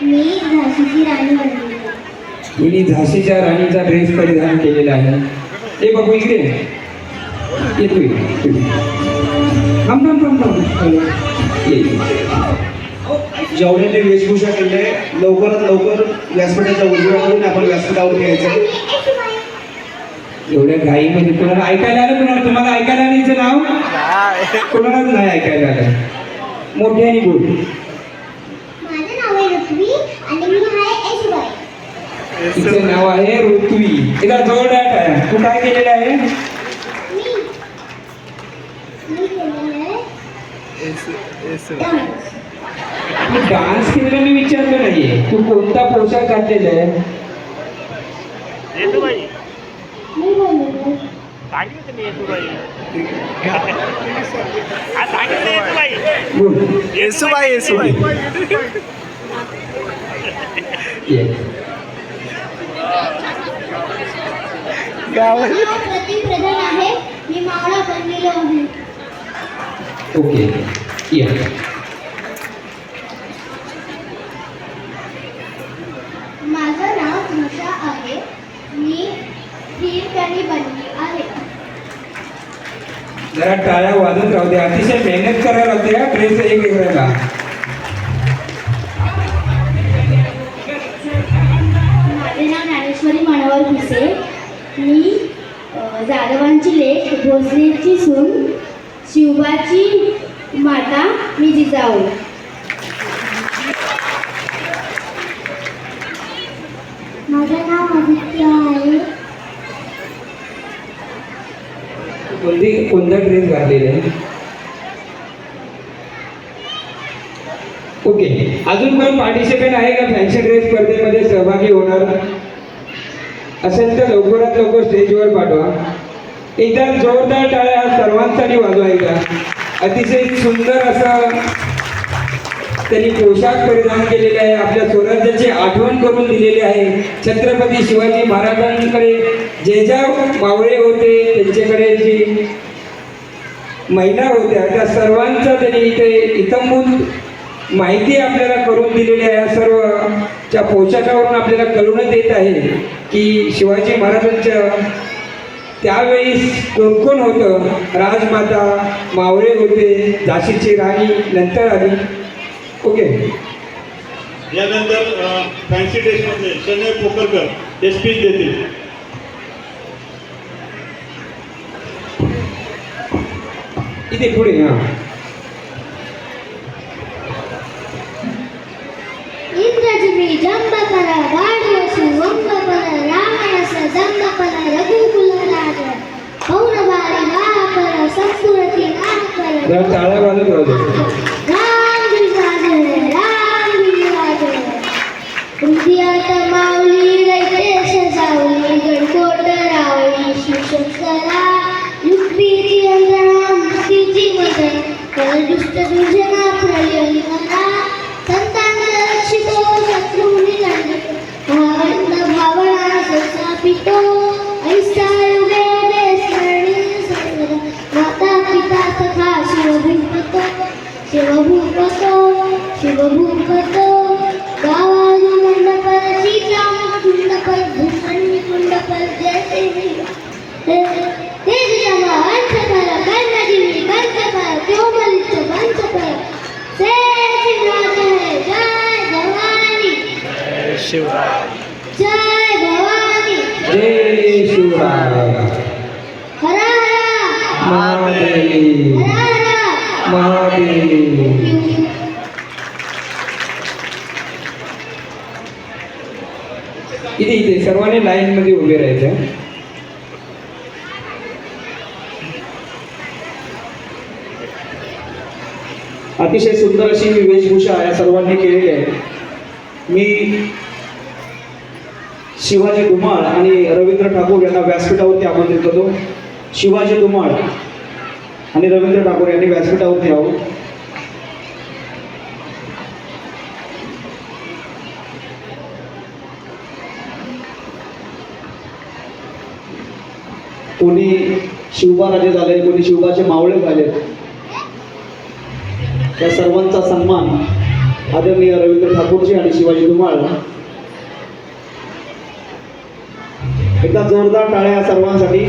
मी झाशीची राणी बनली. हिने झाशीच्या राणीचा ड्रेस परिधान केलेला आहे. ए बाबू इकडे येतोय. थांब थांब थांब थांब ये. जेवढ्यांनी वेशभूषा केली लवकरात लवकर व्यासपीठाच्या उजव्याकडून आपण व्यासपीठावर यायचं. एवढ्या घाईमध्ये कोणाला ऐकायला आलं? कोणाला तुम्हाला ऐकायला आलं हिचं नाव? कोणालाच नाही ऐकायला आलं. मोठ्याने बोल. माझं नाव आहे ऋत्वी आणि मी आहे ऐशबाई. तिचं नाव आहे ऋत्वी. तिला जोरदार आहे. तू काय केलेलं आहे? मी केलेलं आहे डान्स. तू डान्स केलेला मी विचारलं नाहीये. तू कोणता पोशाख घातलेला आहे? मी बोललेलं बोल. येसुबाई ये. नाव प्रतीक प्रधान आहे. मी मावळा बनलेलो आहे. ओके ये. माझं नाव उषा आहे. मी प्रियंकानी बनली आहे. जरा टाळ्या वाजत राहू दे. अतिशय मेहनत करायला लागते हा ड्रेस एक करायला. माझे नाव ज्ञानेश्वरी मनोहर खुसे. मी जाधवांची लेक, भोसलेची सून, शिवबाची माता, मी जिजाऊ. माझं नाव आदित्य आहे. कोणता ड्रेस घातलेला आहे? ओके. अजून कोण पार्टिसिपेंट आहे का फॅन्सी ड्रेस स्पर्धेमध्ये सहभागी होणार असेल तर लवकरात लवकर स्टेजवर पाठवा. एकदा जोरदार टाळ्या सर्वांसाठी वाजवा. एकदा अतिशय सुंदर असं त्यांनी पोशाख परिधान केलेले आहे. आपल्या स्वराज्याची आठवण करून दिलेली आहे. छत्रपती शिवाजी महाराजांकडे जे ज्या मावळे होते, त्यांच्याकडे जी महिला होत्या, त्या सर्वांचा त्यांनी इथे इतंभूत माहिती आपल्याला करून दिलेली आहे. सर्वच्या पोशाखावरून आपल्याला कळूनच येत आहे की शिवाजी महाराजांच्या त्यावेळी कोण कोण होतं. राजमाता, मावळे होते, झाशीची राणी नंतर आली. ओके. यानंतर फॅन्सी ड्रेसमध्ये शनय पोकरकर हे स्पीच देतील. इथे पुढे. हां. इंद्रजिमी जंबकला गाढवसु वंबकला रावणस जंबकला रघुकुल राज पौरवारी वापर संस्कृती नामकर जरा टाळ्या वाजत राहू दे. हृदयात माऊली रैतेश जाऊली गडकोट रावली शिवशंकरा युक्तीची यंत्रणा मुक्तीची मदत कर दुष्ट दुर्जना प्रलयी मना संतान रक्षितो शत्रुनी दंड भावंत भावना संस्थापितो ऐसा युगे युगे स्मरणी सर्वदा माता पिता सखा शिवभूपतो शिवभूपतो शिवभूपतो गावाजू मंडपल श्रीराम कुंडपल भूषणी कुंडपल जय श्री तेज जमा अंशपल कर्णजीवी कंचपल कोमलित पंचपल जय शिवराज है जय भवानी जय भवानी जय शिवराय. हर हर महादेव हर हर महादेव. इथे इथे सर्वांनी लाईन मध्ये उभे राहायचं. अतिशय सुंदर अशी वेशभूषा या सर्वांनी केलेली आहे. मी शिवाजी धुमाळ आणि रवींद्र ठाकूर यांना व्यासपीठावरती आमंत्रित करतो. शिवाजी धुमाळ आणि रवींद्र ठाकूर यांनी व्यासपीठावरती यावं. कोणी शिवबा राजे झाले, कोणी शिवबाचे मावळे झाले. त्या सर्वांचा सन्मान आदरणीय रवींद्र ठाकूरजी आणि शिवाजी धुमाळ. एकदा जोरदार टाळ्या सर्वांसाठी.